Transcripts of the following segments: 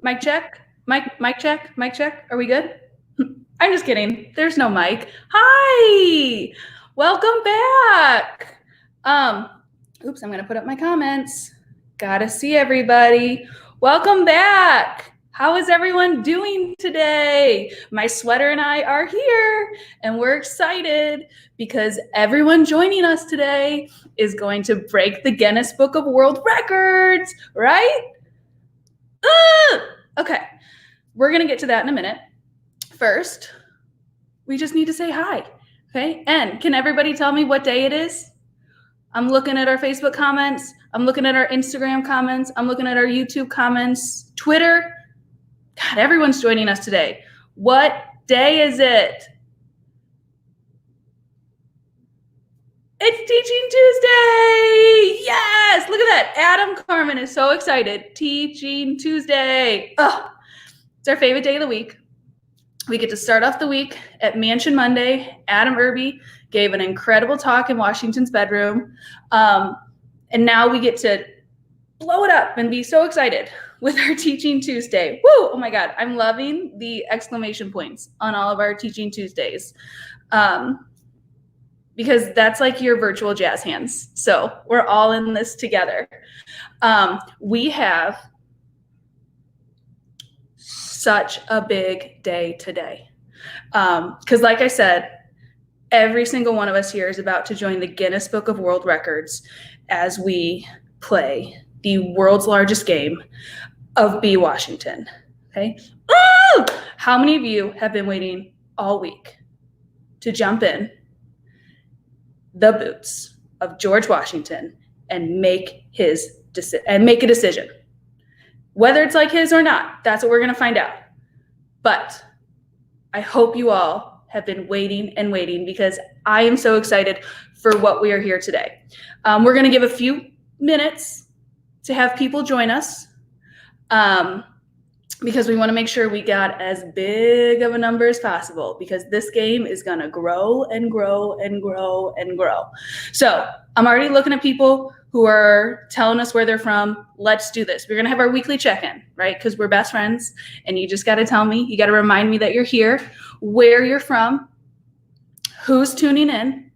Mic check. Mic check. Mic check. Are we good? I'm just kidding. There's no mic. Hi. Welcome back. Oops, I'm going to put up my comments. Gotta see everybody. Welcome back. How is everyone doing today? My sweater and I are here, and we're excited because everyone joining us today is going to break the Guinness Book of World Records, right? Okay, we're going to get to that in a minute. First, we just need to say hi, okay? And can everybody tell me what day it is? I'm looking at our Facebook comments. I'm looking at our Instagram comments. I'm looking at our YouTube comments, Twitter. God, everyone's joining us today. What day is it? It's Teaching Tuesday. Yes, look at that. Adam Carmen is so excited. Teaching Tuesday. Oh, it's our favorite day of the week. We get to start off the week at Mansion Monday. Adam Irby gave an incredible talk in Washington's bedroom. And now we get to blow it up and be so excited with our Teaching Tuesday. Woo! Oh my God, I'm loving the exclamation points on all of our Teaching Tuesdays. Because that's like your virtual jazz hands. So we're all in this together. We have such a big day today. Because like I said, every single one of us here is about to join the Guinness Book of World Records as we play the world's largest game of Bee Washington. Okay. Ooh! How many of you have been waiting all week to jump in the boots of George Washington and make a decision? Whether it's like his or not, that's what we're going to find out. But I hope you all have been waiting and waiting because I am so excited for what we are here today. We're going to give a few minutes to have people join us because we want to make sure we got as big of a number as possible because this game is going to grow and grow and grow and grow. So I'm already looking at people who are telling us where they're from. Let's do this. We're going to have our weekly check-in, right? Because we're best friends and you just got to tell me, you got to remind me that you're here, where you're from, who's tuning in,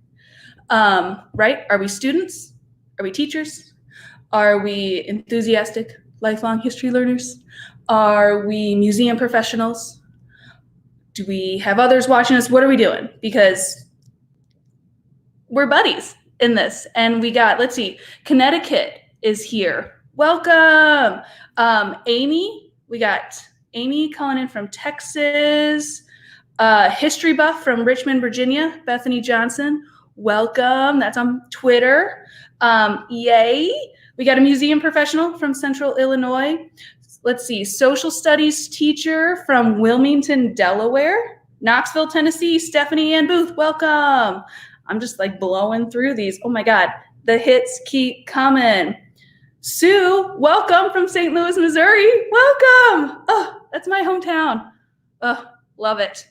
right? Are we students? Are we teachers? Are we enthusiastic, lifelong history learners? Are we museum professionals? Do we have others watching us? What are we doing? Because we're buddies in this. And we got, let's see, Connecticut is here. Welcome. Amy, we got Amy calling in from Texas. History buff from Richmond, Virginia, Bethany Johnson. Welcome. That's on Twitter. Yay. We got a museum professional from Central Illinois. Let's see, social studies teacher from Wilmington, Delaware. Knoxville, Tennessee, Stephanie Ann Booth, welcome. I'm just like blowing through these. Oh my God, the hits keep coming. Sue, welcome from St. Louis, Missouri. Welcome. Oh, that's my hometown. Oh, love it.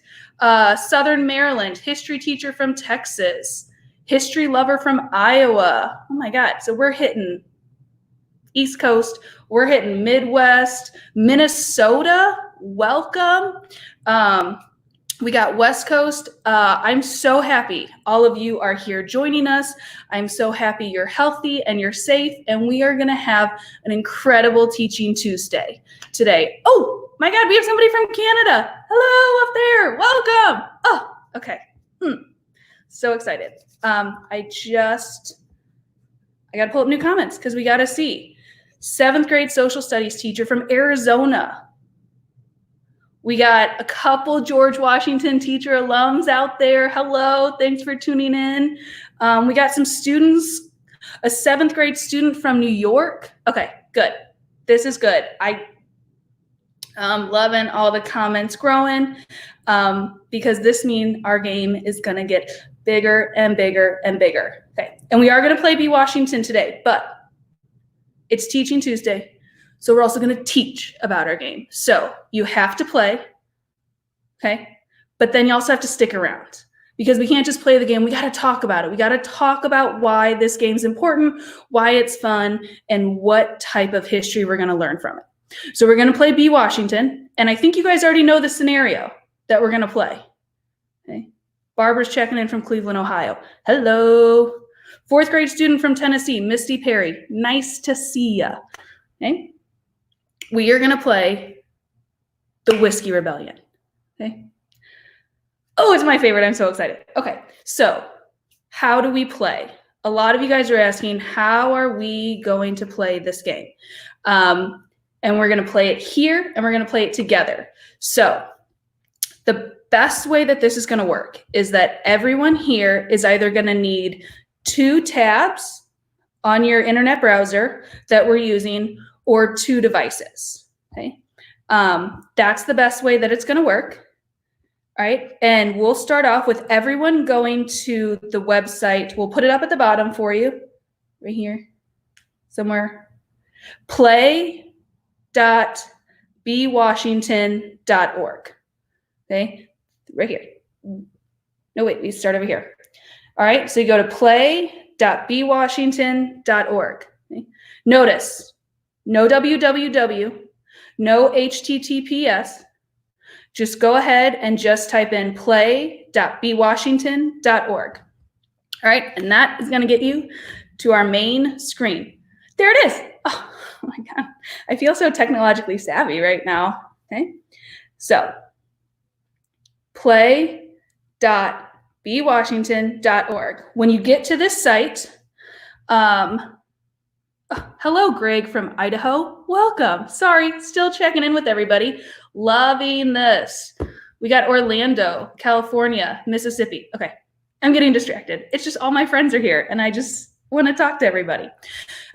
Southern Maryland, history teacher from Texas. History lover from Iowa. Oh my God, so we're hitting East Coast, we're hitting Midwest, Minnesota, welcome. We got West Coast. I'm so happy all of you are here joining us. I'm so happy you're healthy and you're safe, and we are gonna have an incredible Teaching Tuesday today. Oh my God, we have somebody from Canada. Hello up there, welcome. Oh, okay, so excited. I gotta pull up new comments because we gotta see. 7th grade social studies teacher from Arizona. We got a couple George Washington teacher alums out there. Hello, thanks for tuning in. We got some students, a 7th grade student from New York. Okay, good. This is good. I'm loving all the comments growing because this means our game is gonna get bigger and bigger and bigger. Okay, and we are gonna play Bee Washington today, but it's Teaching Tuesday, so we're also going to teach about our game. So you have to play, okay? But then you also have to stick around because we can't just play the game. We got to talk about it. We got to talk about why this game's important, why it's fun, and what type of history we're going to learn from it. So we're going to play B Washington, and I think you guys already know the scenario that we're going to play. Okay. Barbara's checking in from Cleveland, Ohio. Hello. 4th grade student from Tennessee, Misty Perry. Nice to see ya. Okay. We are going to play the Whiskey Rebellion. Okay. Oh, it's my favorite. I'm so excited. Okay. So how do we play? A lot of you guys are asking, how are we going to play this game? And we're going to play it here, and we're going to play it together. So the best way that this is going to work is that everyone here is either going to need 2 tabs on your internet browser that we're using, or 2 devices. Okay, that's the best way that it's going to work. All right, and we'll start off with everyone going to the website. We'll put it up at the bottom for you, right here, somewhere. play.bwashington.org. Okay, right here. No, wait, we start over here. All right, so you go to play.bwashington.org. Okay. Notice, no www, no HTTPS. Just go ahead and just type in play.bwashington.org. All right, and that is going to get you to our main screen. There it is. Oh my God, I feel so technologically savvy right now. Okay, so play.bwashington.org. When you get to this site, hello, Greg from Idaho. Welcome. Sorry, still checking in with everybody. Loving this. We got Orlando, California, Mississippi. Okay, I'm getting distracted. It's just all my friends are here, and I just want to talk to everybody.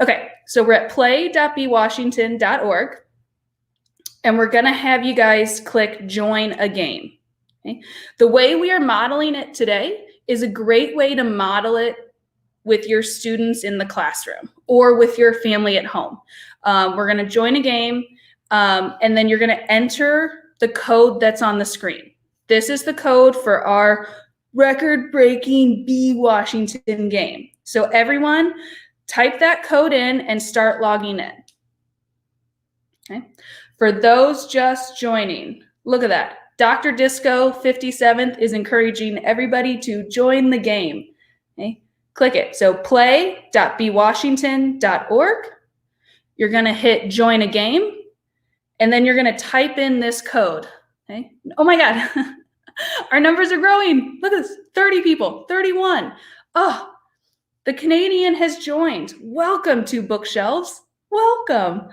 Okay, so we're at play.bwashington.org, and we're going to have you guys click Join a Game. Okay? The way we are modeling it today is a great way to model it with your students in the classroom or with your family at home. We're going to join a game, and then you're going to enter the code that's on the screen. This is the code for our record-breaking B Washington game. So everyone, type that code in and start logging in. Okay. For those just joining, look at that. Dr. Disco 57th is encouraging everybody to join the game. Okay. Click it. So play.bwashington.org. You're going to hit join a game, and then you're going to type in this code. Okay. Oh my God. Our numbers are growing. Look at this. 30 people, 31. Oh, the Canadian has joined. Welcome to Bookshelves. Welcome.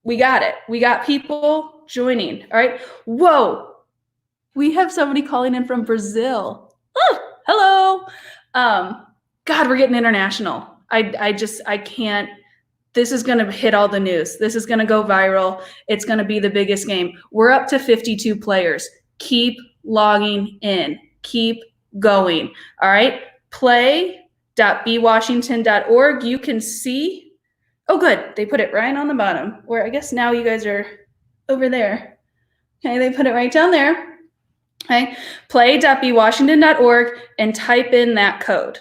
We got it. We got people joining. All right. Whoa. We have somebody calling in from Brazil. Oh, hello. God, we're getting international. I can't. This is going to hit all the news. This is going to go viral. It's going to be the biggest game. We're up to 52 players. Keep logging in. Keep going. All right. Play.bwashington.org. You can see. Oh, good. They put it right on the bottom, where I guess now you guys are over there. Okay. They put it right down there. Okay. Play.bwashington.org and type in that code.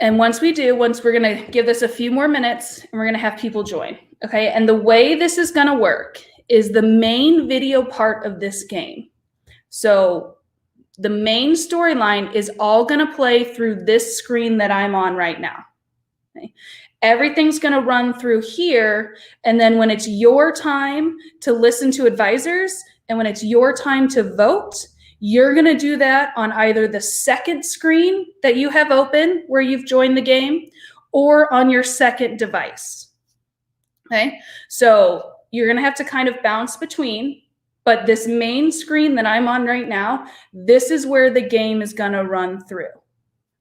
And once we're going to give this a few more minutes, and we're going to have people join. Okay. And the way this is going to work is the main video part of this game. So the main storyline is all going to play through this screen that I'm on right now. Okay. Everything's going to run through here. And then when it's your time to listen to advisors and when it's your time to vote, you're going to do that on either the second screen that you have open where you've joined the game or on your second device. Okay, so you're going to have to kind of bounce between, but this main screen that I'm on right now, this is where the game is going to run through.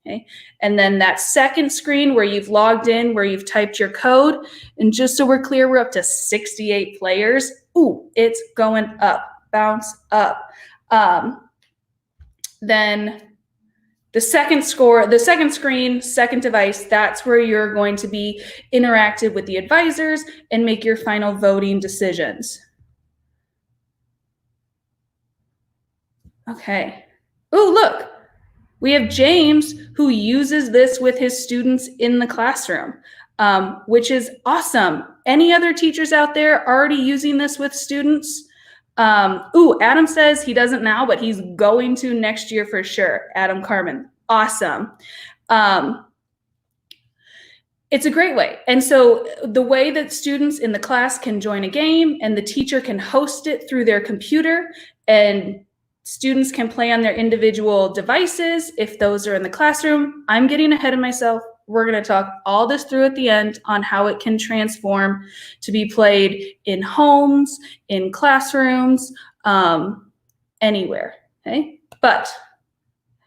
Okay, and then that second screen where you've logged in, where you've typed your code, and just so we're clear, we're up to 68 players. Ooh, it's going up, bounce up. Then the second screen, second device, that's where you're going to be interactive with the advisors and make your final voting decisions. Okay. Oh, look, We have James, who uses this with his students in the classroom, which is awesome. Any other teachers out there already using this with students? Adam says he doesn't now, but he's going to next year for sure. Adam Carmen, awesome. It's a great way. And so the way that students in the class can join a game and the teacher can host it through their computer, and students can play on their individual devices if those are in the classroom. I'm getting ahead of myself. We're going to talk all this through at the end on how it can transform to be played in homes, in classrooms, anywhere. Okay, but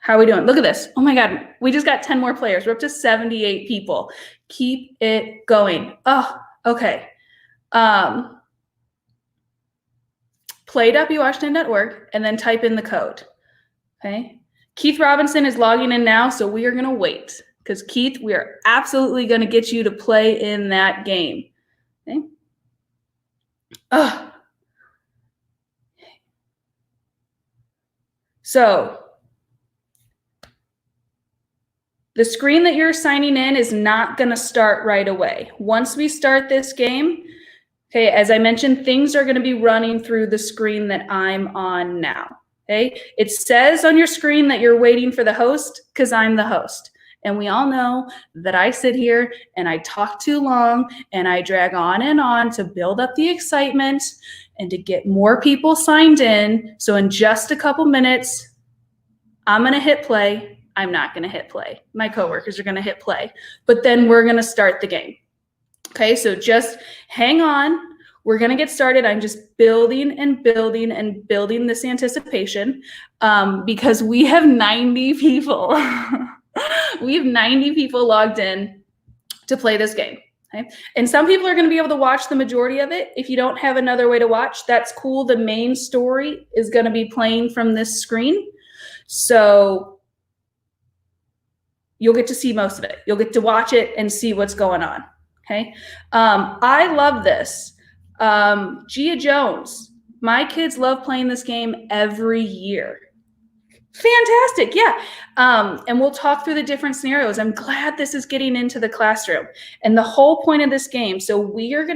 how are we doing? Look at this. Oh my God, we just got 10 more players. We're up to 78 people. Keep it going. Oh, okay. Play.bewashington.org and then type in the code. Okay. Keith Robinson is logging in now, so we are going to wait because Keith, we are absolutely going to get you to play in that game. Okay. So the screen that you're signing in is not going to start right away. Once we start this game, okay, as I mentioned, things are going to be running through the screen that I'm on now. Okay, it says on your screen that you're waiting for the host because I'm the host. And we all know that I sit here and I talk too long and I drag on and on to build up the excitement and to get more people signed in. So in just a couple minutes, I'm going to hit play. I'm not going to hit play. My coworkers are going to hit play, but then we're going to start the game. Okay, so just hang on. We're going to get started. I'm just building and building and building this anticipation because we have 90 people. We have 90 people logged in to play this game. Okay? And some people are going to be able to watch the majority of it. If you don't have another way to watch, that's cool. The main story is going to be playing from this screen. So you'll get to see most of it. You'll get to watch it and see what's going on. Okay. I love this. Gia Jones, my kids love playing this game every year. Fantastic. Yeah. And we'll talk through the different scenarios. I'm glad this is getting into the classroom. And the whole point of this game, so we are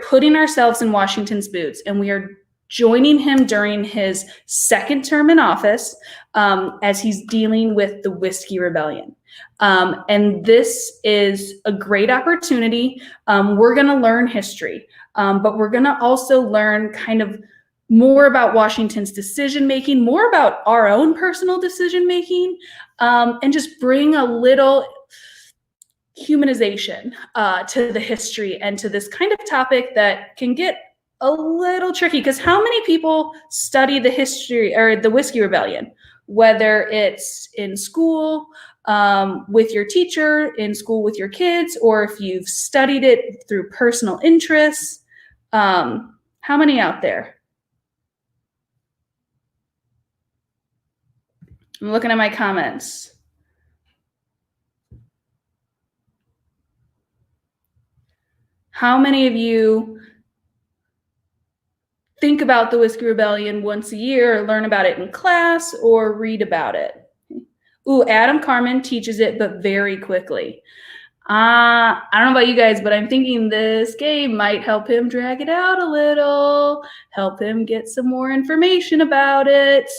putting ourselves in Washington's boots, and we are joining him during his second term in office as he's dealing with the Whiskey Rebellion. And this is a great opportunity. We're going to learn history, but we're going to also learn kind of more about Washington's decision-making, more about our own personal decision-making, and just bring a little humanization to the history and to this kind of topic that can get a little tricky, because how many people study the history or the Whiskey Rebellion, whether it's in school with your teacher, in school with your kids, or if you've studied it through personal interests? How many out there? I'm looking at my comments. How many of you think about the Whiskey Rebellion once a year, or learn about it in class, or read about it? Adam Carmen teaches it, but very quickly. I don't know about you guys, but I'm thinking this game might help him drag it out a little, help him get some more information about it.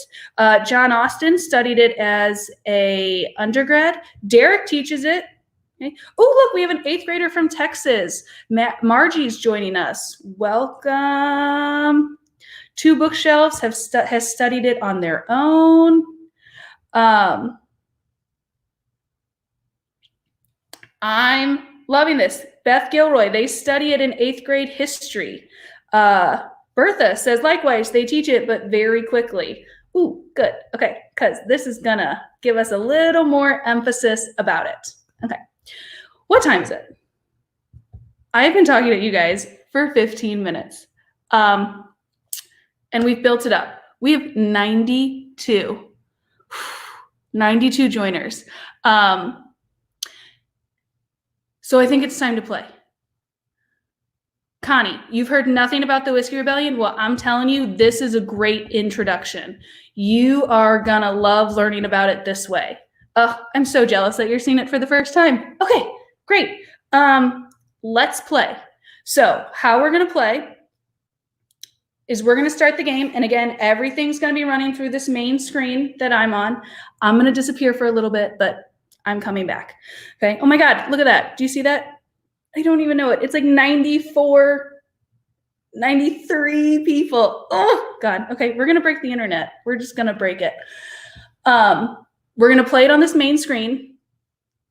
John Austin studied it as a undergrad. Derek teaches it. Okay. Oh, look, we have an 8th grader from Texas. Margie's joining us. Welcome. 2 Bookshelves has studied it on their own. I'm loving this. Beth Gilroy, they study it in 8th grade history. Bertha says, likewise, they teach it, but very quickly. Ooh, good. Okay, because this is going to give us a little more emphasis about it. Okay. What time is it? I've been talking to you guys for 15 minutes. And we've built it up. We have 92 joiners. So I think it's time to play. Connie, you've heard nothing about the Whiskey Rebellion? Well, I'm telling you, this is a great introduction. You are gonna love learning about it this way. Oh, I'm so jealous that you're seeing it for the first time. Okay, great. Let's play. So how we're gonna play is we're gonna start the game. And again, everything's gonna be running through this main screen that I'm on. I'm gonna disappear for a little bit, but I'm coming back. Okay, oh my God, look at that. Do you see that? I don't even know it. It's like 94, 93 people. Oh God. Okay, we're gonna break the internet. We're just gonna break it. We're gonna play it on this main screen.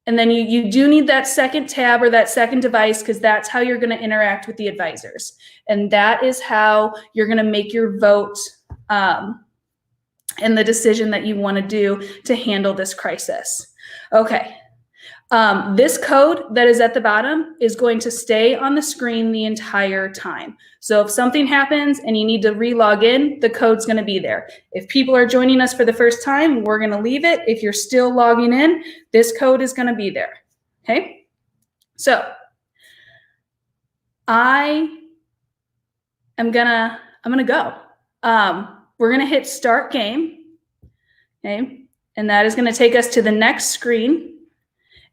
And then you do need that second tab or that second device because that's how you're gonna interact with the advisors. And that is how you're gonna make your vote and the decision that you wanna do to handle this crisis. Okay. This code that is at the bottom is going to stay on the screen the entire time. So if something happens and you need to re-log in, the code's going to be there. If people are joining us for the first time, we're going to leave it. If you're still logging in, this code is going to be there. Okay? So I'm gonna go. We're going to hit start game. Okay? And that is going to take us to the next screen.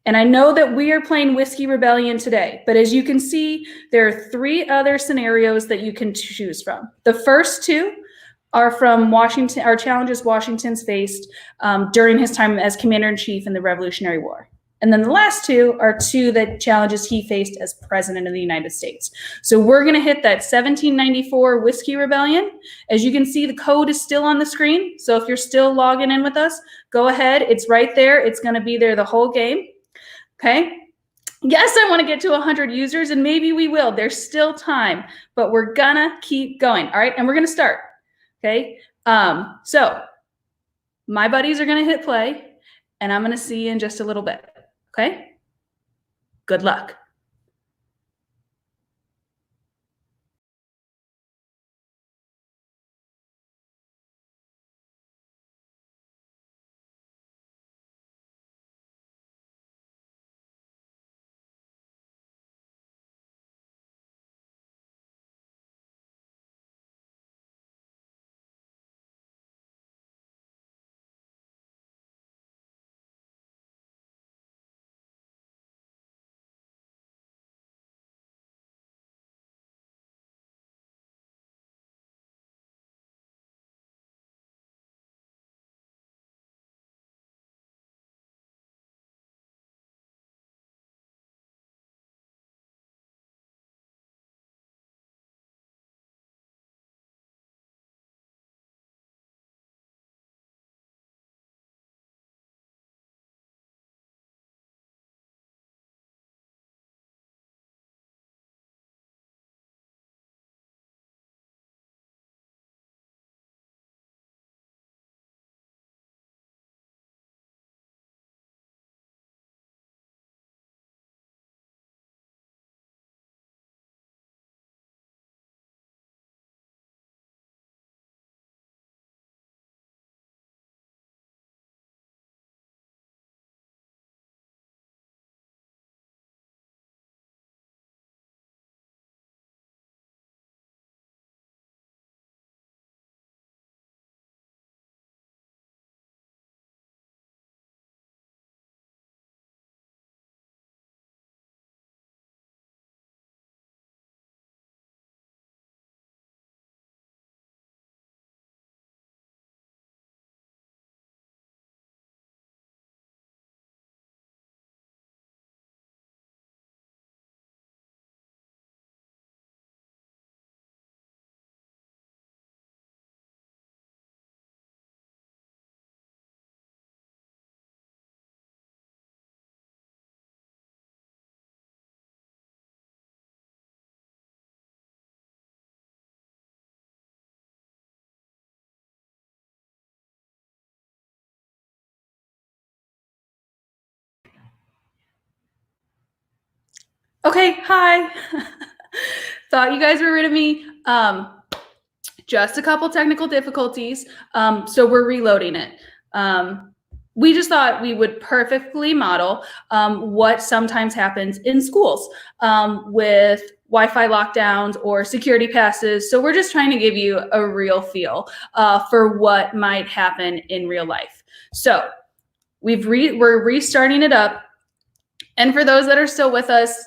And I know that we are playing Whiskey Rebellion today, but as you can see, there are 3 other scenarios that you can choose from. The first 2 are from Washington, our challenges Washington's faced during his time as Commander-in-Chief in the Revolutionary War. And then the last 2 are 2 that challenges he faced as President of the United States. So we're gonna hit that 1794 Whiskey Rebellion. As you can see, the code is still on the screen. So if you're still logging in with us, go ahead, it's right there. It's gonna be there the whole game. Okay. Yes, I want to get to 100 users and maybe we will. There's still time, but we're gonna keep going. All right. And we're going to start. Okay. So my buddies are going to hit play and I'm going to see you in just a little bit. Okay. Good luck. Okay, hi. Thought you guys were rid of me. Just a couple technical difficulties. So we're reloading it. we just thought we would perfectly model what sometimes happens in schools with Wi-Fi lockdowns or security passes. So we're just trying to give you a real feel for what might happen in real life. So we're restarting it up. And for those that are still with us,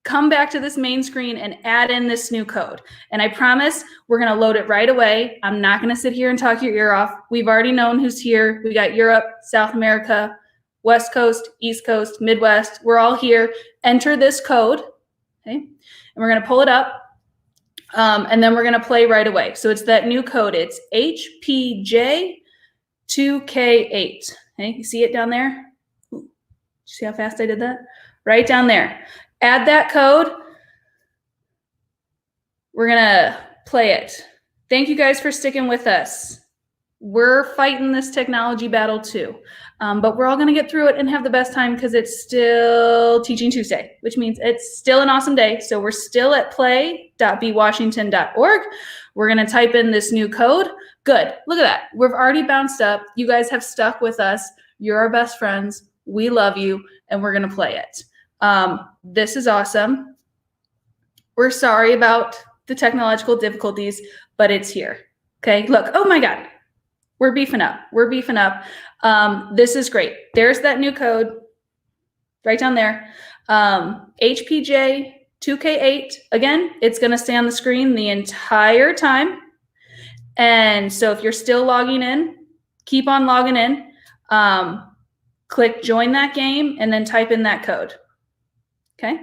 come back to this main screen and add in this new code. And I promise we're going to load it right away. I'm not going to sit here and talk your ear off. We've already known who's here. We got Europe, South America, West Coast, East Coast, Midwest. We're all here. Enter this code, okay? And we're going to pull it up. And then we're going to play right away. So it's that new code. It's HPJ2K8. Okay, you see it down there? See how fast I did that? Right down there. Add that code. We're going to play it. Thank you guys for sticking with us. We're fighting this technology battle too. But we're all going to get through it and have the best time because it's still Teaching Tuesday, which means it's still an awesome day. So we're still at play.bwashington.org. We're going to type in this new code. Good. Look at that. We've already bounced up. You guys have stuck with us. You're our best friends. We love you, and we're going to play it. This is awesome. We're sorry about the technological difficulties, but it's here. Okay, look, oh my God, we're beefing up. We're beefing up. This is great. There's that new code right down there. HPJ2K8. Again, it's going to stay on the screen the entire time. And so if you're still logging in, keep on logging in. Click join that game and then type in that code. Okay.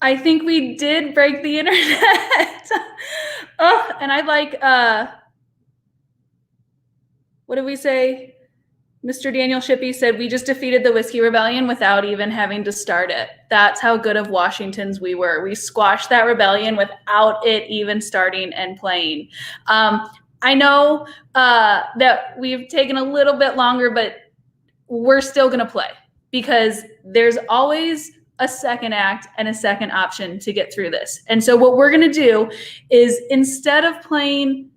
I think we did break the internet. Oh, and I like, what did we say? Mr. Daniel Shippey said, we just defeated the Whiskey Rebellion without even having to start it. That's how good of Washingtons we were. We squashed that rebellion without it even starting and playing. I know that we've taken a little bit longer, but we're still going to play because there's always a second act and a second option to get through this. And so what we're going to do is, instead of playing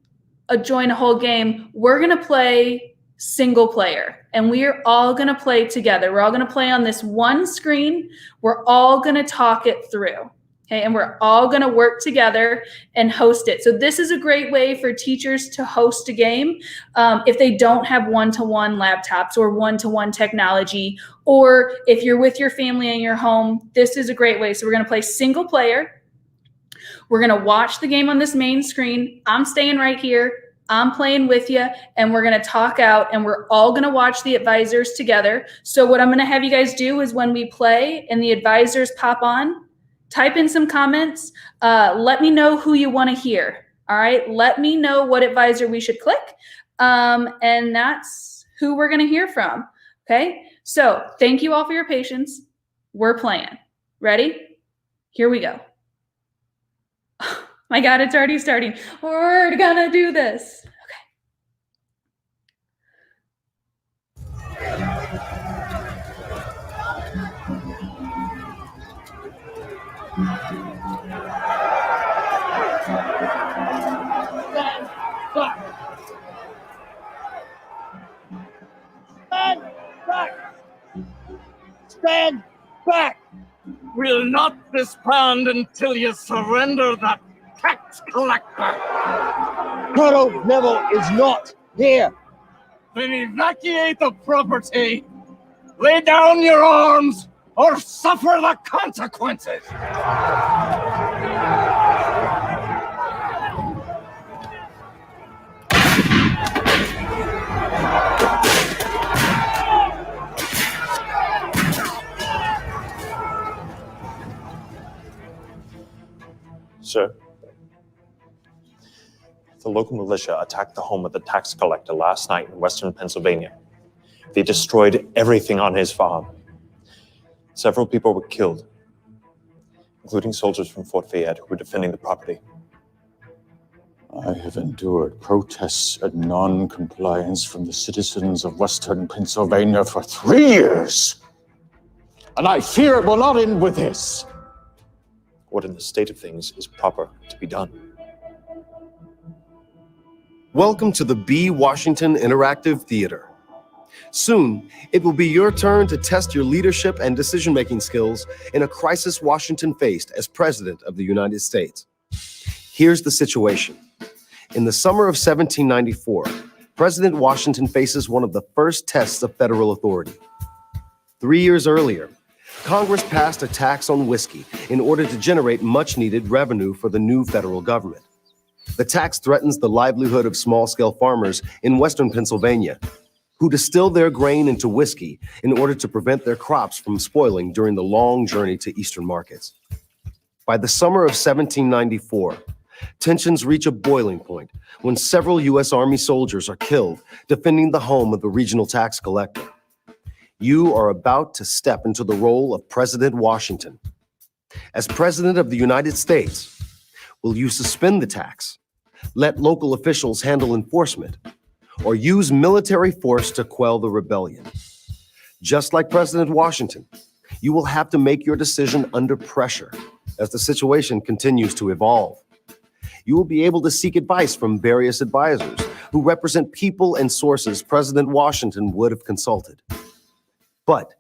a join a whole game, we're going to play single player, and we're all going to play together. We're all going to play on this one screen. We're all going to talk it through. Okay, and we're all going to work together and host it. So this is a great way for teachers to host a game if they don't have one-to-one laptops or one-to-one technology, or if you're with your family in your home, this is a great way. So we're going to play single player. We're going to watch the game on this main screen. I'm staying right here. I'm playing with you, and we're going to talk out, and we're all going to watch the advisors together. So what I'm going to have you guys do is, when we play and the advisors pop on, type in some comments. Let me know who you want to hear. All right. Let me know what advisor we should click. And that's who we're going to hear from. Okay. So thank you all for your patience. We're playing. Ready? Here we go. Oh, my God, it's already starting. We're going to do this. Stand back! Stand back! We'll not disband until you surrender that tax collector. Colonel Neville is not here. Then evacuate the property. Lay down your arms or suffer the consequences. Sir, the local militia attacked the home of the tax collector last night in western Pennsylvania. They destroyed everything on his farm. Several people were killed, including soldiers from Fort Fayette who were defending the property. I have endured protests and non-compliance from the citizens of western Pennsylvania for 3 years, and I fear it will not end with this. What in the state of things is proper to be done? Welcome to the B. Washington Interactive Theater. Soon, it will be your turn to test your leadership and decision-making skills in a crisis Washington faced as President of the United States. Here's the situation. In the summer of 1794, President Washington faces one of the first tests of federal authority. 3 years earlier, Congress passed a tax on whiskey in order to generate much-needed revenue for the new federal government. The tax threatens the livelihood of small-scale farmers in western Pennsylvania, who distill their grain into whiskey in order to prevent their crops from spoiling during the long journey to eastern markets. By the summer of 1794, tensions reach a boiling point when several U.S. Army soldiers are killed defending the home of the regional tax collector. You are about to step into the role of President Washington. As President of the United States, will you suspend the tax, let local officials handle enforcement, or use military force to quell the rebellion? Just like President Washington, you will have to make your decision under pressure as the situation continues to evolve. You will be able to seek advice from various advisors who represent people and sources President Washington would have consulted. But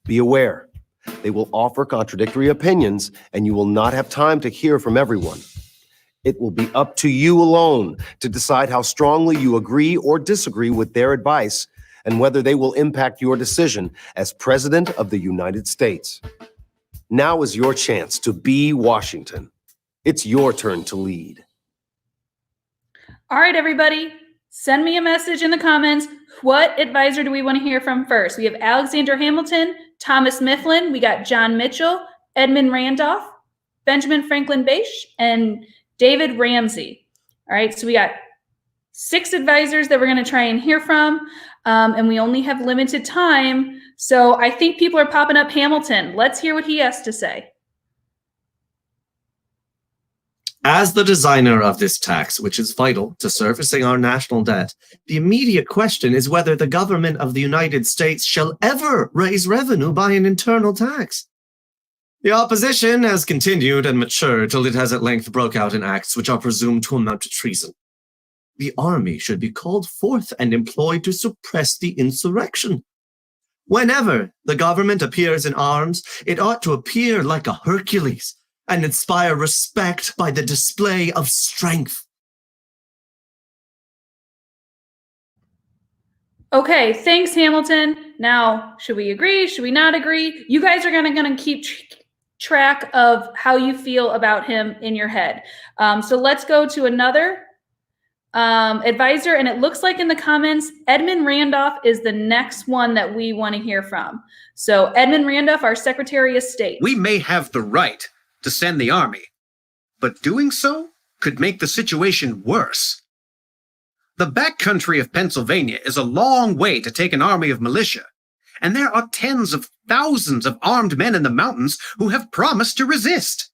be aware, they will offer contradictory opinions, and you will not have time to hear from everyone. It will be up to you alone to decide how strongly you agree or disagree with their advice and whether they will impact your decision as President of the United States. Now is your chance to be Washington. It's your turn to lead. All right, everybody, send me a message in the comments. What advisor do we want to hear from first? We have Alexander Hamilton, Thomas Mifflin, we got John Mitchell, Edmund Randolph. Benjamin Franklin Bache, and David Ramsey. All right, so we got 6 advisors that we're going to try and hear from, and we only have limited time. So I think people are popping up. Hamilton, let's hear what he has to say. As the designer of this tax, which is vital to servicing our national debt, the immediate question is whether the government of the United States shall ever raise revenue by an internal tax. The opposition has continued and matured till it has at length broke out in acts which are presumed to amount to treason. The army should be called forth and employed to suppress the insurrection. Whenever the government appears in arms, it ought to appear like a Hercules and inspire respect by the display of strength. Okay, thanks, Hamilton. Now, should we agree? Should we not agree? You guys are gonna keep track of how you feel about him in your head. So let's go to another advisor, and it looks like in the comments, Edmund Randolph is the next one that we want to hear from. So Edmund Randolph, our Secretary of State. We may have the right to send the army, but doing so could make the situation worse. The backcountry of Pennsylvania is a long way to take an army of militia, and there are tens of thousands of armed men in the mountains who have promised to resist.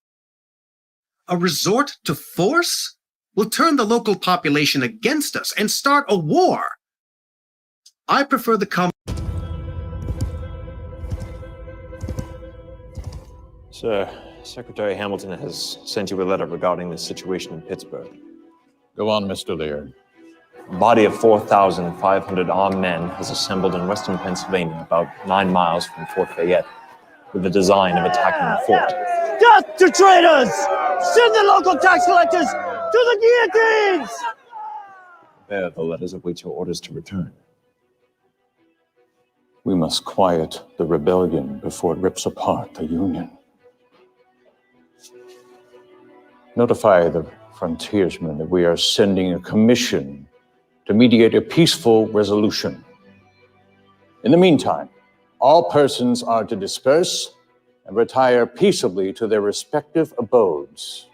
A resort to force will turn the local population against us and start a war. I prefer the Sir, Secretary Hamilton has sent you a letter regarding the situation in Pittsburgh. Go on, Mr. Lear. A body of 4,500 armed men has assembled in western Pennsylvania, about 9 miles from Fort Fayette, with the design of attacking the fort. Death to traitors! Send the local tax collectors to the guillotines! Bear the letters, await your orders to return. We must quiet the rebellion before it rips apart the Union. Notify the frontiersmen that we are sending a commission to mediate a peaceful resolution. In the meantime, all persons are to disperse and retire peaceably to their respective abodes.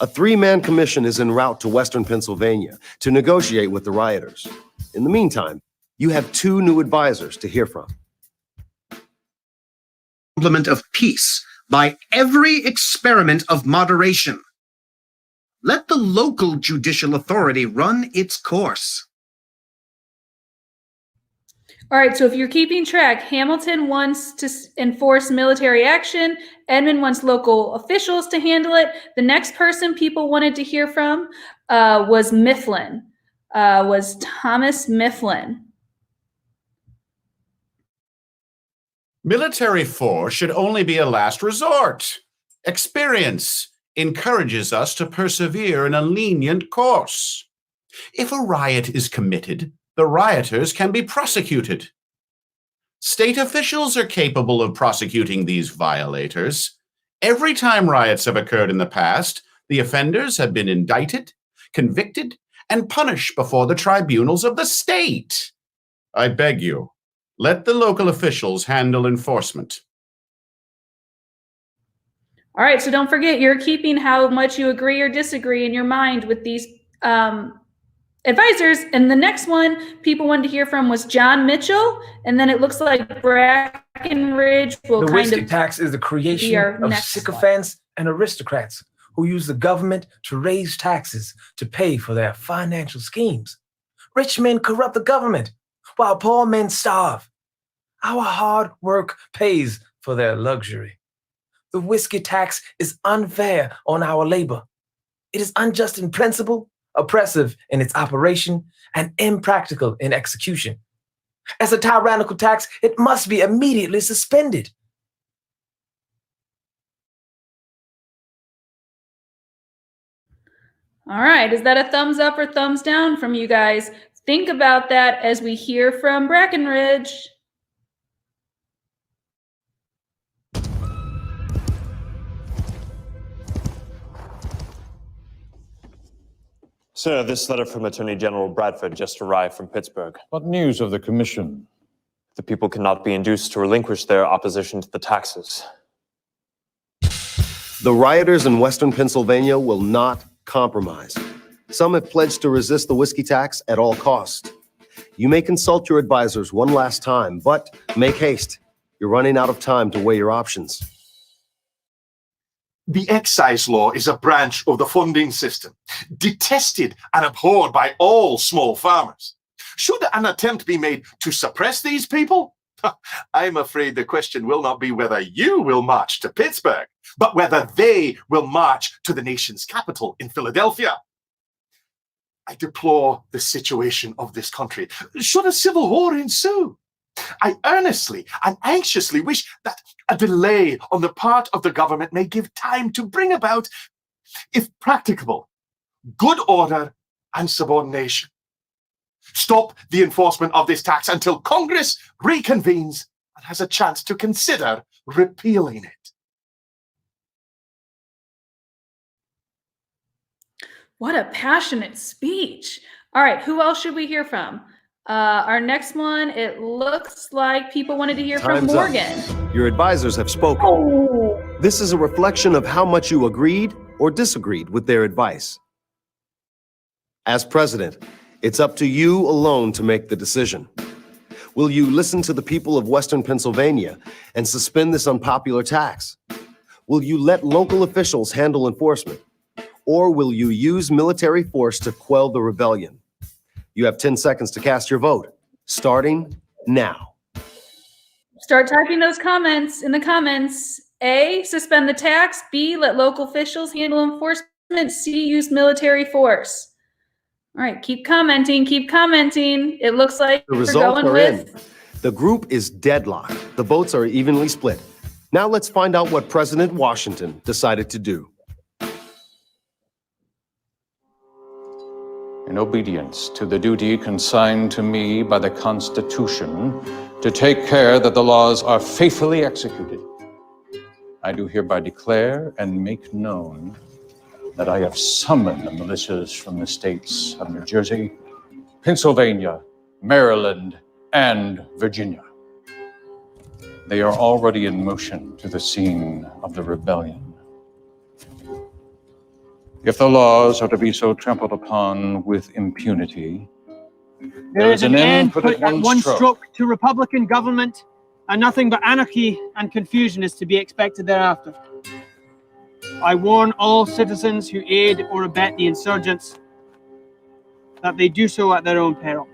A 3-man commission is en route to Western Pennsylvania to negotiate with the rioters. In the meantime, you have 2 new advisors to hear from. Implement of peace by every experiment of moderation. Let the local judicial authority run its course. All right, so if you're keeping track, Hamilton wants to enforce military action. Edmund wants local officials to handle it. The next person people wanted to hear from was Mifflin, was Thomas Mifflin. Military force should only be a last resort. Experience encourages us to persevere in a lenient course. If a riot is committed, the rioters can be prosecuted. State officials are capable of prosecuting these violators. Every time riots have occurred in the past, the offenders have been indicted, convicted, and punished before the tribunals of the state. I beg you, let the local officials handle enforcement. All right, so don't forget, you're keeping how much you agree or disagree in your mind with these advisors. And the next one people wanted to hear from was John Mitchell. And then it looks like Breckenridge will the kind whiskey of tax is the creation of sycophants and aristocrats who use the government to raise taxes to pay for their financial schemes. Rich men corrupt the government while poor men starve. Our hard work pays for their luxury. The whiskey tax is unfair on our labor. It is unjust in principle, oppressive in its operation, and impractical in execution. As a tyrannical tax, it must be immediately suspended. All right, is that a thumbs up or thumbs down from you guys? Think about that as we hear from Breckenridge. Sir, this letter from Attorney General Bradford just arrived from Pittsburgh. What news of the commission? The people cannot be induced to relinquish their opposition to the taxes. The rioters in Western Pennsylvania will not compromise. Some have pledged to resist the whiskey tax at all costs. You may consult your advisors one last time, but make haste. You're running out of time to weigh your options. The excise law is a branch of the funding system, detested and abhorred by all small farmers. Should an attempt be made to suppress these people? I'm afraid the question will not be whether you will march to Pittsburgh, but whether they will march to the nation's capital in Philadelphia. I deplore the situation of this country. Should a civil war ensue, I earnestly and anxiously wish that a delay on the part of the government may give time to bring about, if practicable, good order and subordination. Stop the enforcement of this tax until Congress reconvenes and has a chance to consider repealing it. What a passionate speech. All right, who else should we hear from? Our next one, it looks like people wanted to hear from Morgan. Your advisors have spoken. Oh. This is a reflection of how much you agreed or disagreed with their advice. As president, it's up to you alone to make the decision. Will you listen to the people of Western Pennsylvania and suspend this unpopular tax? Will you let local officials handle enforcement? Or will you use military force to quell the rebellion? You have 10 seconds to cast your vote, starting now. Start typing those comments in the comments. A, suspend the tax. B, let local officials handle enforcement. C, use military force. All right, keep commenting, keep commenting. It looks like The we're results going are with... in. The group is deadlocked. The votes are evenly split. Now let's find out what President Washington decided to do. In obedience to the duty consigned to me by the Constitution to take care that the laws are faithfully executed, I do hereby declare and make known that I have summoned the militias from the states of New Jersey, Pennsylvania, Maryland, and Virginia. They are already in motion to the scene of the rebellion. If the laws are to be so trampled upon with impunity, there is an end put at one stroke to Republican government, and nothing but anarchy and confusion is to be expected thereafter. I warn all citizens who aid or abet the insurgents that they do so at their own peril.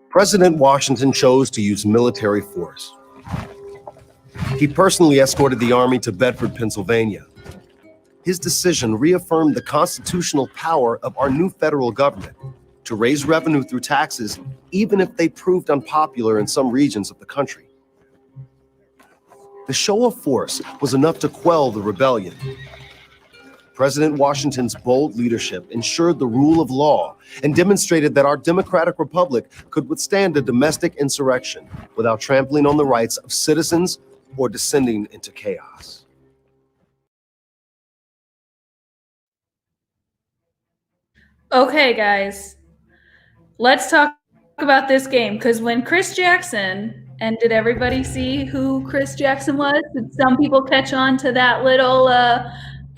President Washington chose to use military force. He personally escorted the army to Bedford, Pennsylvania. His decision reaffirmed the constitutional power of our new federal government to raise revenue through taxes, even if they proved unpopular in some regions of the country. The show of force was enough to quell the rebellion. President Washington's bold leadership ensured the rule of law and demonstrated that our democratic republic could withstand a domestic insurrection without trampling on the rights of citizens or descending into chaos. Okay, guys, let's talk about this game, because when Chris Jackson, and did everybody see who Chris Jackson was? Did some people catch on to that little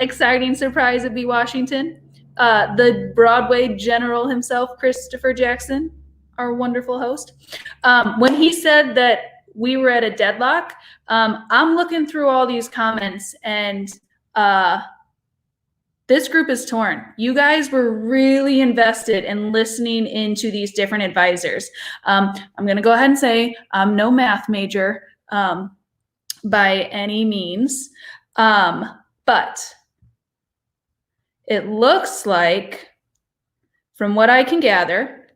exciting surprise of B. Washington? The Broadway general himself, Christopher Jackson, our wonderful host. When he said that we were at a deadlock, I'm looking through all these comments, and this group is torn. You guys were really invested in listening into these different advisors. I'm going to go ahead and say I'm no math major by any means, but it looks like, from what I can gather,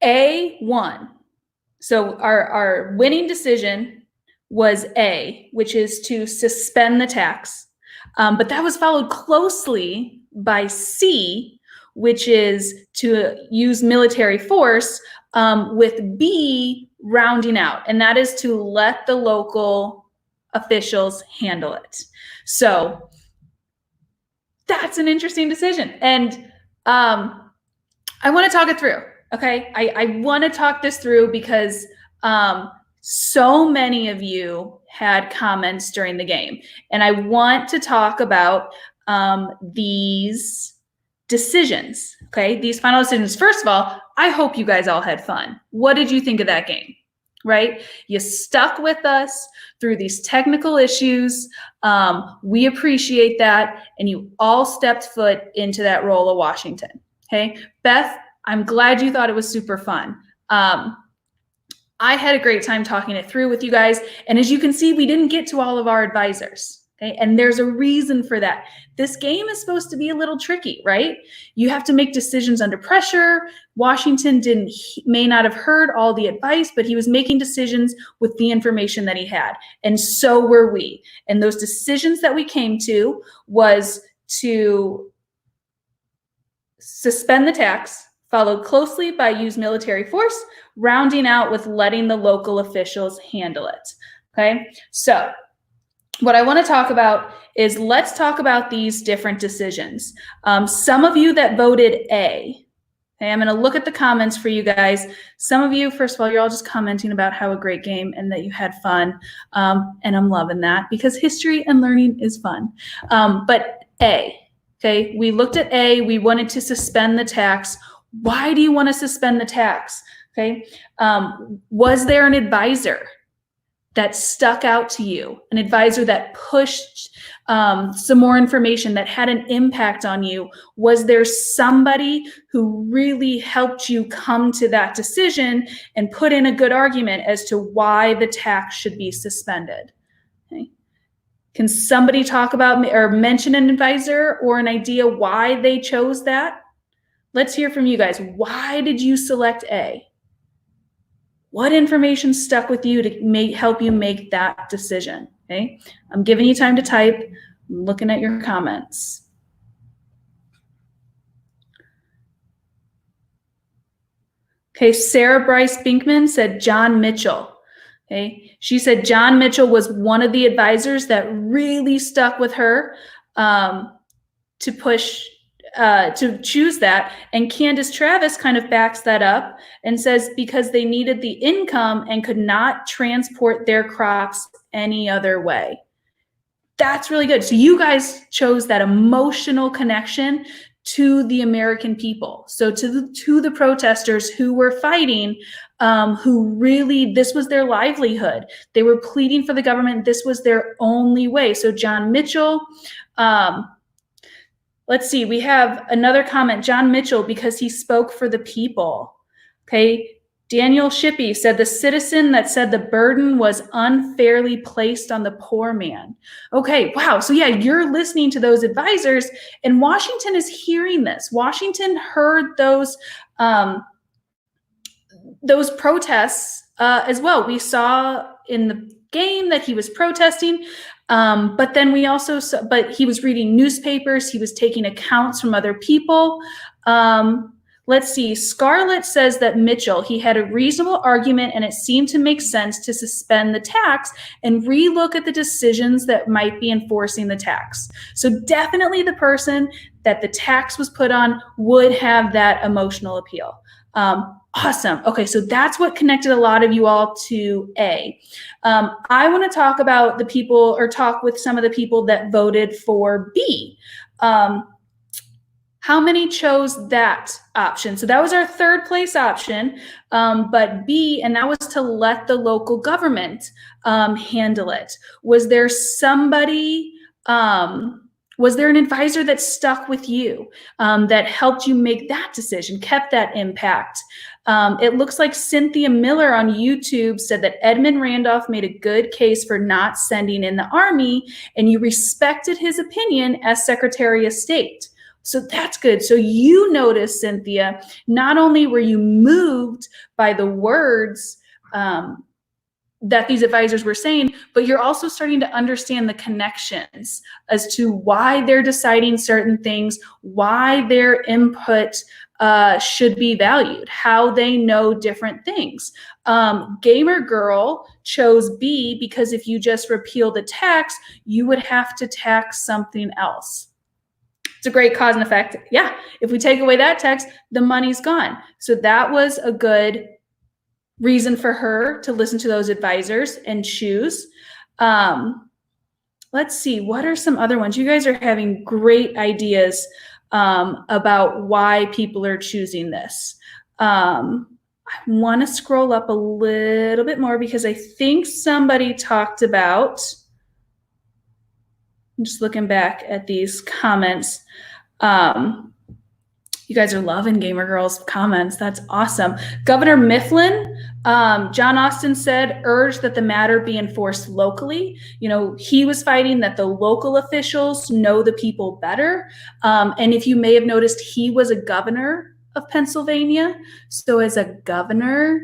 A won. So our winning decision was A, which is to suspend the tax. But that was followed closely by C, which is to use military force, with B rounding out, and that is to let the local officials handle it. So that's an interesting decision. And I want to talk it through. Okay, I want to talk this through because so many of you had comments during the game, and I want to talk about these decisions. Okay, these final decisions. First of all, I hope you guys all had fun. What did you think of that game? Right? You stuck with us through these technical issues. We appreciate that, and you all stepped foot into that role of Washington. Okay, Beth, I'm glad you thought it was super fun. I had a great time talking it through with you guys. And as you can see, we didn't get to all of our advisors. Okay? And there's a reason for that. This game is supposed to be a little tricky, right? You have to make decisions under pressure. Washington may not have heard all the advice, but he was making decisions with the information that he had. And so were we. And those decisions that we came to was to suspend the tax, followed closely by use military force, rounding out with letting the local officials handle it. Okay, so what I want to talk about is let's talk about these different decisions. Some of you that voted A, okay, I'm going to look at the comments for you guys. Some of you, first of all, you're all just commenting about how a great game and that you had fun. And I'm loving that because history and learning is fun. But A, okay, we looked at A, we wanted to suspend the tax. Why do you want to suspend the tax? Okay. Was there an advisor that stuck out to you, an advisor that pushed some more information that had an impact on you? Was there somebody who really helped you come to that decision and put in a good argument as to why the tax should be suspended? Okay. Can somebody talk about or mention an advisor or an idea why they chose that? Let's hear from you guys. Why did you select A? What information stuck with you to help you make that decision? Okay, I'm giving you time to type. I'm looking at your comments. Okay, Sarah Bryce Binkman said John Mitchell. Okay, she said John Mitchell was one of the advisors that really stuck with her to push. To choose that. And Candace Travis kind of backs that up and says because they needed the income and could not transport their crops any other way. That's really good. So you guys chose that emotional connection to the American people. So to the protesters who were fighting, who really, this was their livelihood. They were pleading for the government. This was their only way. So John Mitchell, let's see, we have another comment, John Mitchell, because he spoke for the people. Okay, Daniel Shippey said the citizen that said the burden was unfairly placed on the poor man. Okay, wow, so yeah, you're listening to those advisors, and Washington is hearing this. Washington heard those protests as well. We saw in the game that he was protesting. But then we also saw, but he was reading newspapers. He was taking accounts from other people. Let's see. Scarlett says that Mitchell, he had a reasonable argument and it seemed to make sense to suspend the tax and relook at the decisions that might be enforcing the tax. So definitely the person that the tax was put on would have that emotional appeal. Awesome. Okay, so that's what connected a lot of you all to A. I want to talk about the people, or talk with some of the people that voted for B. How many chose that option? So that was our third place option, but B, and that was to let the local government handle it. Was there somebody, was there an advisor that stuck with you, that helped you make that decision, kept that impact? It looks like Cynthia Miller on YouTube said that Edmund Randolph made a good case for not sending in the army, and you respected his opinion as Secretary of State. So that's good. So you noticed, Cynthia, not only were you moved by the words that these advisors were saying, but you're also starting to understand the connections as to why they're deciding certain things, why their input should be valued, how they know different things. Gamer Girl chose B because if you just repeal the tax, you would have to tax something else. It's a great cause and effect. Yeah, if we take away that text, the money's gone. So that was a good reason for her to listen to those advisors and choose. Let's see, what are some other ones? You guys are having great ideas about why people are choosing this. I want to scroll up a little bit more because I think somebody talked about, I'm just looking back at these comments. You guys are loving Gamer Girl's comments. That's awesome. Governor Mifflin, John Austin said, urged that the matter be enforced locally. You know, he was fighting that the local officials know the people better. And if you may have noticed, he was a governor of Pennsylvania. So as a governor,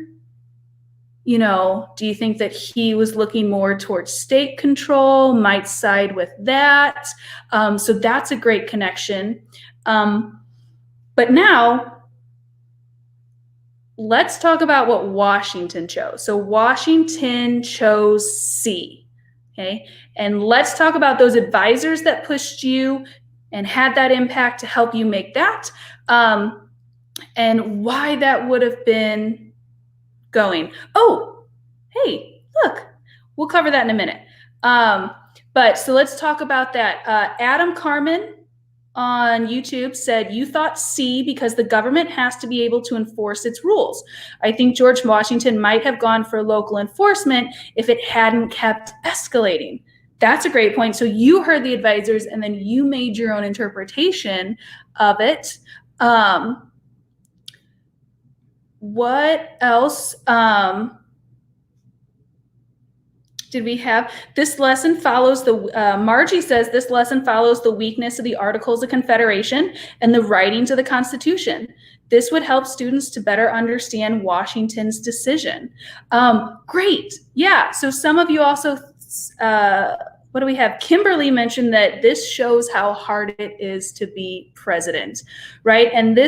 you know, do you think that he was looking more towards state control, might side with that? So that's a great connection. But now, let's talk about what Washington chose. So Washington chose C, okay? And let's talk about those advisors that pushed you and had that impact to help you make that, and why that would have been going. Oh, hey, look, we'll cover that in a minute. But so let's talk about that. Adam Carmen on YouTube said, you thought C because the government has to be able to enforce its rules. I think George Washington might have gone for local enforcement if it hadn't kept escalating. That's a great point. So you heard the advisors and then you made your own interpretation of it. What else? Did we have? This lesson follows the, Margie says, this lesson follows the weakness of the Articles of Confederation and the writings of the Constitution. This would help students to better understand Washington's decision. Great. Yeah. So some of you also, what do we have? Kimberly mentioned that this shows how hard it is to be president, right? And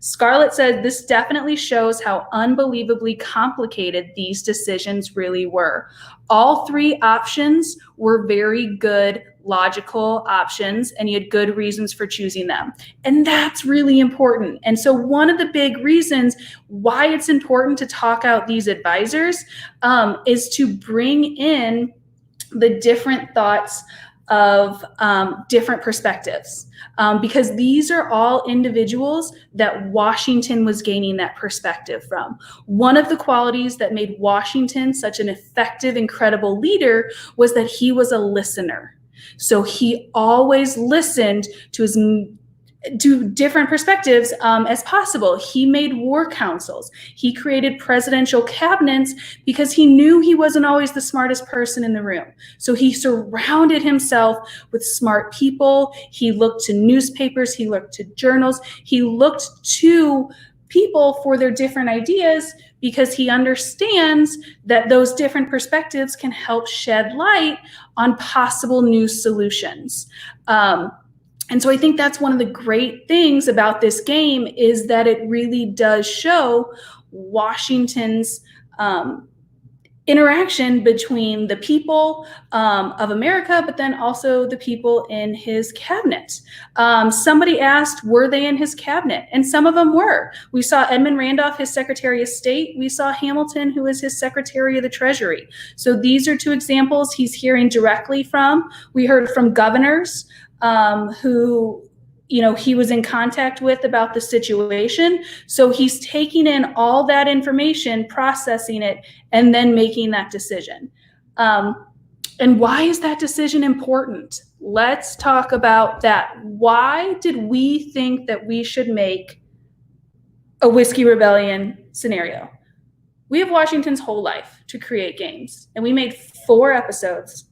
Scarlett said, this definitely shows how unbelievably complicated these decisions really were. All three options were very good, logical options, and you had good reasons for choosing them. And that's really important. And so one of the big reasons why it's important to talk out these advisors is to bring in the different thoughts of different perspectives, because these are all individuals that Washington was gaining that perspective from. One of the qualities that made Washington such an effective, incredible leader was that he was a listener. So he always listened to different perspectives as possible. He made war councils. He created presidential cabinets because he knew he wasn't always the smartest person in the room. So he surrounded himself with smart people. He looked to newspapers. He looked to journals. He looked to people for their different ideas because he understands that those different perspectives can help shed light on possible new solutions. And so I think that's one of the great things about this game is that it really does show Washington's interaction between the people of America, but then also the people in his cabinet. Somebody asked, were they in his cabinet? And some of them were. We saw Edmund Randolph, his Secretary of State. We saw Hamilton, who is his Secretary of the Treasury. So these are two examples he's hearing directly from. We heard from governors who, you know, he was in contact with about the situation. So he's taking in all that information, processing it, and then making that decision. And why is that decision important? Let's talk about that. Why did we think that we should make a Whiskey Rebellion scenario? We have Washington's whole life to create games, and we made 4 episodes,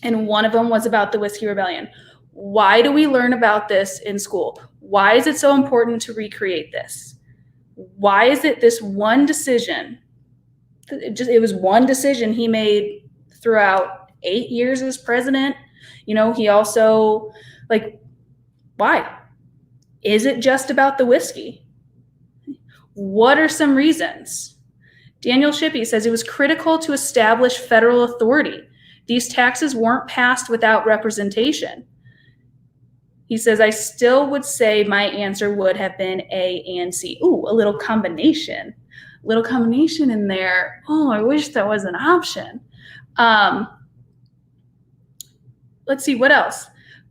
and one of them was about the Whiskey Rebellion. Why do we learn about this in school? Why is it so important to recreate this? Why is it this one decision? It was one decision he made throughout 8 years as president. You know, he also, like, why? Is it just about the whiskey? What are some reasons? Daniel Shippey says it was critical to establish federal authority. These taxes weren't passed without representation. He says, I still would say my answer would have been A and C. Ooh, a little combination. Little combination in there. Oh, I wish that was an option. Let's see, what else?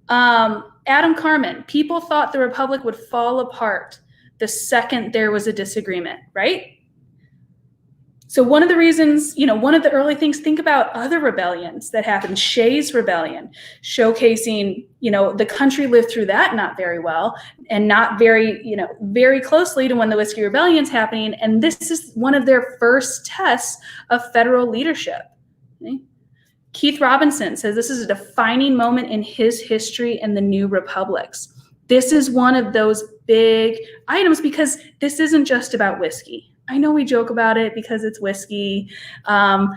Adam Carmen, people thought the Republic would fall apart the second there was a disagreement, right? So one of the reasons, one of the early things, think about other rebellions that happened. Shays Rebellion, showcasing, the country lived through that not very well and not very, very closely to when the Whiskey Rebellion's happening. And this is one of their first tests of federal leadership. Okay? Keith Robinson says this is a defining moment in his history in the new republics. This is one of those big items because this isn't just about whiskey. I know we joke about it because it's whiskey, but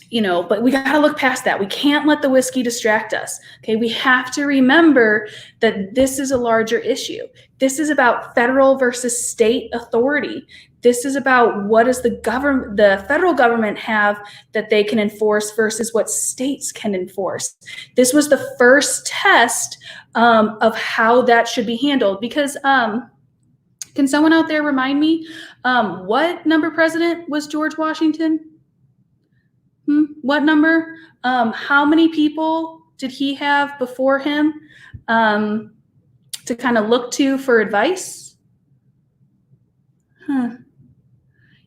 we got to look past that. We can't let the whiskey distract us. Okay, we have to remember that this is a larger issue. This is about federal versus state authority. This is about what does the federal government have that they can enforce versus what states can enforce. This was the first test of how that should be handled because. Can someone out there remind me what number president was George Washington? What number? How many people did he have before him to kind of look to for advice?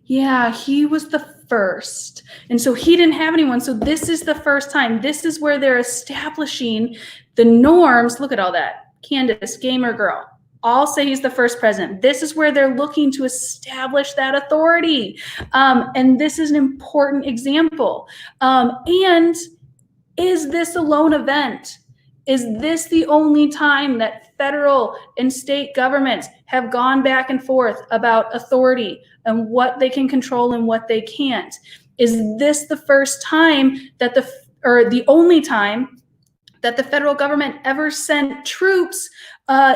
Yeah, he was the first. And so he didn't have anyone. So this is the first time. This is where they're establishing the norms. Look at all that. Candace, gamer girl. All say he's the first president. This is where they're looking to establish that authority. And this is an important example. And is this a lone event? Is this the only time that federal and state governments have gone back and forth about authority and what they can control and what they can't? Is this the first time that the only time that the federal government ever sent troops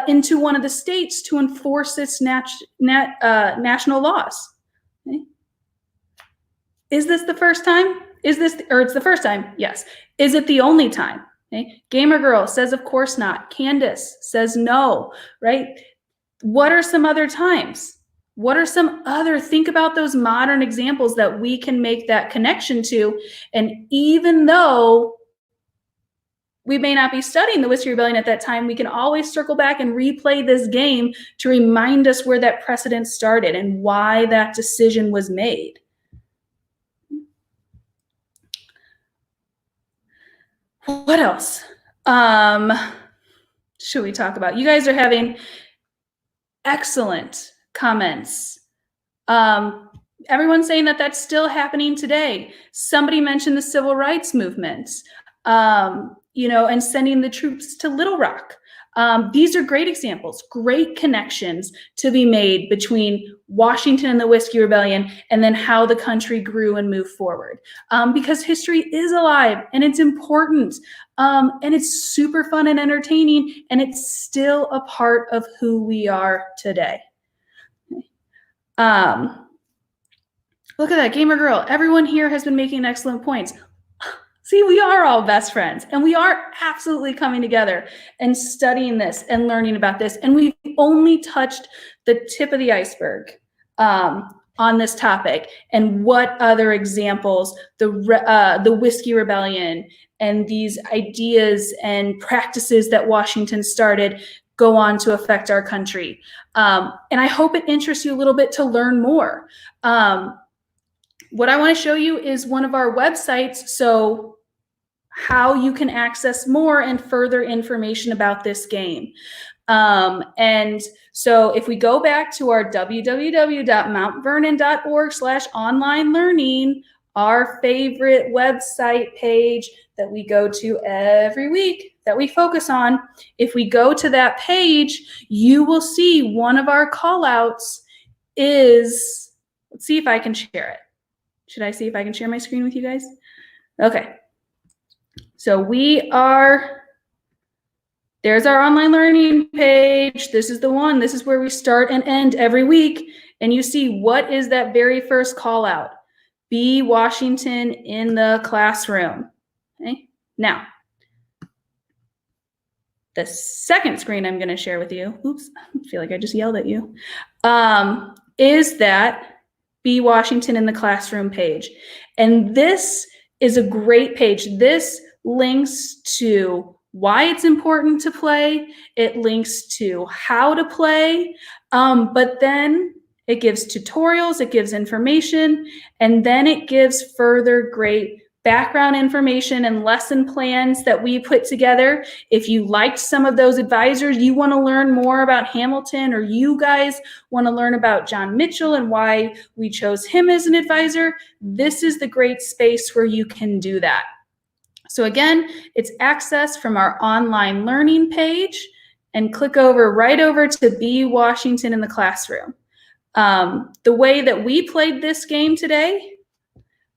into one of the states to enforce its national laws? Okay. Is this the first time? It's the first time? Yes. Is it the only time? Okay. Gamer Girl says, of course not. Candace says no, right? What are some other times? What are some other, think about those modern examples that we can make that connection to. And even though we may not be studying the Whiskey Rebellion at that time, we can always circle back and replay this game to remind us where that precedent started and why that decision was made. What else should we talk about? You guys are having excellent comments. Everyone's saying that that's still happening today. Somebody mentioned the civil rights movement. And sending the troops to Little Rock. These are great examples, great connections to be made between Washington and the Whiskey Rebellion and then how the country grew and moved forward. Because history is alive and it's important and it's super fun and entertaining and it's still a part of who we are today. Look at that, Gamer Girl. Everyone here has been making excellent points. See, we are all best friends and we are absolutely coming together and studying this and learning about this. And we've only touched the tip of the iceberg on this topic and what other examples the Whiskey Rebellion and these ideas and practices that Washington started go on to affect our country. And I hope it interests you a little bit to learn more. What I want to show you is one of our websites. So how you can access more and further information about this game. And so if we go back to our www.mountvernon.org/online learning, our favorite website page that we go to every week that we focus on, if we go to that page, you will see one of our call outs is, let's see if I can share it. Should I see if I can share my screen with you guys? Okay. So there's our online learning page. This is the one. This is where we start and end every week. And you see what is that very first call out? Be Washington in the classroom. Okay. Now, The second screen I'm going to share with you, oops, I feel like I just yelled at you, is that Be Washington in the Classroom page. And this is a great page. This links to why it's important to play. It links to how to play, but then it gives tutorials, it gives information, and then it gives further great background information and lesson plans that we put together. If you liked some of those advisors, you want to learn more about Hamilton, or you guys want to learn about John Mitchell and why we chose him as an advisor, this is the great space where you can do that. So again, it's access from our online learning page, and click right over to Be Washington in the Classroom. The way that we played this game today,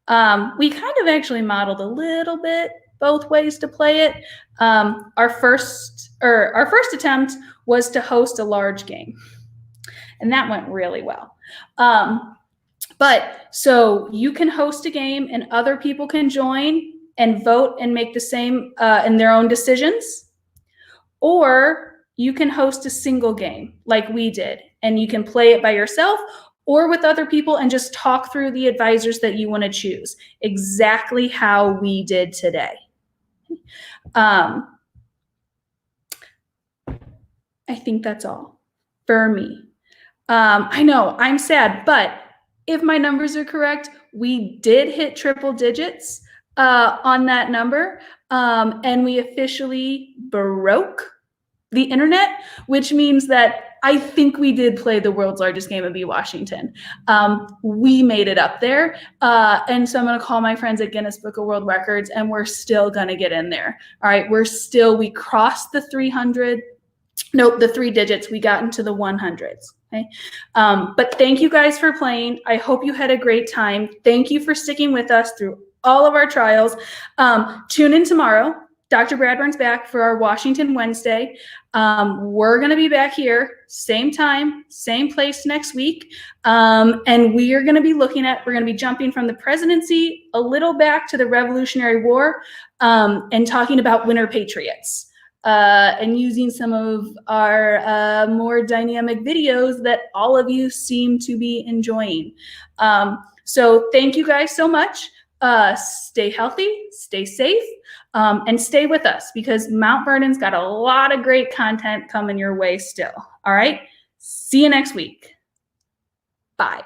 we kind of actually modeled a little bit both ways to play it. Our first attempt was to host a large game, and that went really well. But so you can host a game and other people can join and vote and make the same in their own decisions, or you can host a single game like we did, and you can play it by yourself or with other people and just talk through the advisors that you want to choose, exactly how we did today. I think that's all for me. I know, I'm sad, but if my numbers are correct, we did hit triple digits on that number, and we officially broke the internet, which means that I think we did play the world's largest game of Be Washington. We made it up there. And so I'm going to call my friends at Guinness Book of World Records, and we're still going to get in there. All right. We crossed the 300. Nope, the 3 digits. We got into the 100s. Okay. But thank you guys for playing. I hope you had a great time. Thank you for sticking with us through all of our trials. Tune in tomorrow. Dr. Bradburn's back for our Washington Wednesday. We're going to be back here, same time, same place next week. And we are going to be we're going to be jumping from the presidency a little back to the Revolutionary War, and talking about winter patriots, and using some of our more dynamic videos that all of you seem to be enjoying. So thank you guys so much. Stay healthy, stay safe, and stay with us, because Mount Vernon's got a lot of great content coming your way still. All right. See you next week. Bye.